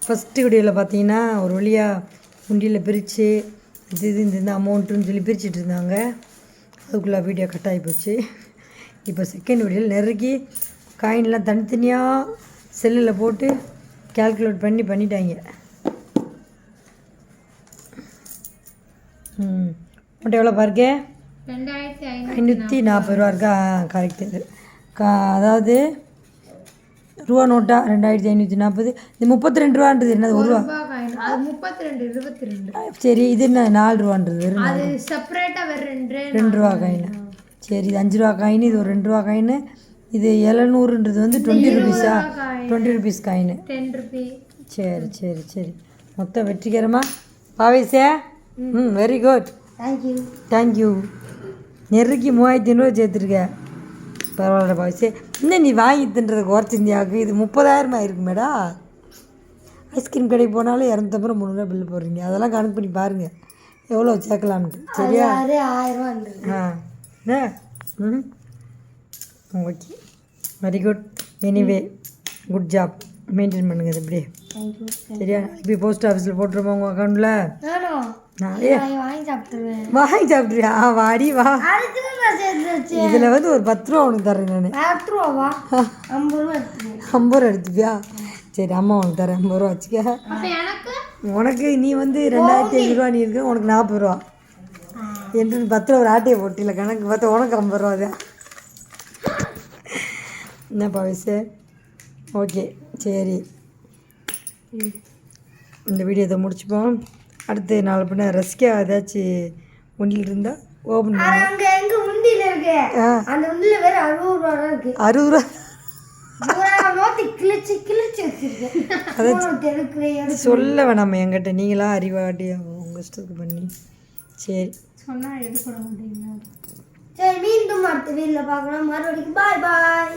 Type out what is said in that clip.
First வீடியோவில் பார்த்தீங்கன்னா ஒரு வழியாக உண்டியில் பிரித்து இது இந்த அமௌண்ட்டுன்னு சொல்லி பிரிச்சுட்டு இருந்தாங்க. அதுக்குள்ளே வீடியோ கட் ஆகி போச்சு. இப்போ செகண்ட் வீடியோவில் நெருக்கி காயின்லாம் தனித்தனியாக செல்லில் போட்டு கேல்குலேட் பண்ணிட்டாங்க. மட்டும் எவ்வளோ பாருங்க, 2540 ரூபா இருக்கா? கரெக்டு. இது அதாவது ரூபா நோட்டா 2540. இது 32 ரூபான்றது என்னது? ஒரு ரூபா. 32 சரி. இது என்ன 4 ரூபான்றது? 2 ரூபா காயின். சரி, இது 5 ரூபா காயின், இது ஒரு 2 ரூபா காயின். இது 700ன்றது வந்து 20 ருபீஸா? 20 ருபீஸ் காயின். சரி சரி சரி. மொத்தம் வெற்றிகரமாக பாவேசே. Very good. தேங்க்யூ. நெருக்கி 3500 சேர்த்துருக்க. பரவாயில்ல பாவேசே. இன்னும் நீ வாங்கி தின்றதை குறைச்சிருந்தியாக்கு. இது 30,000 ஆயிருக்கு மேடா. ஐஸ்கிரீம் கடைக்கு போனாலும் 250 300 பில்லு போடுறீங்க. அதெல்லாம் கணக்கு பண்ணி பாருங்கள் எவ்வளோ சேர்க்கலாம்ட்டு. சரியா? 1000. Okay, very good. Anyway good job. Maintain பண்ணுங்க இது இப்படியே. சரியா? இப்போ போஸ்ட் ஆஃபீஸில் போட்டுருப்போம் உங்கள் அக்கௌண்ட்டில். வாங்கி சாப்பிட்றியா? வாடி வா. இதில் வந்து ஒரு 10 ரூபா உனக்கு தரேன் நான். 50 ரூபா எடுத்துப்பியா? சரி, அம்மா உனக்கு தரேன். 50 ரூபா வச்சுக்க. உனக்கு நீ வந்து 2500 ரூபா நீ இருக்க. உனக்கு 40 ரூபா என்று 10 ரூபா ஒரு ஆட்டையை போட்டியில் கணக்கு பார்த்தா உனக்கு 50 ரூபா தான். என்னப்பா வயசு? ஓகே, சரி. இந்த வீடியோத்தை முடிச்சுப்போம். அடுத்து நாலு பின்ன ரசிக்கா ஏதாச்சும் உண்டியில் இருந்தால் ஓப்பன் பண்ணி. 60 ரூபா சொல்ல வேணாம் என்கிட்ட. நீங்களாம் அறிவாட்டி உங்கள் இஷ்டத்துக்கு பண்ணி. சரி, சொன்னால் எடுக்க மாட்டீங்க. சரி, மீண்டும் அடுத்த வீடியோவில் பார்க்கலாம். மறுபடியும் பாய் பாய்.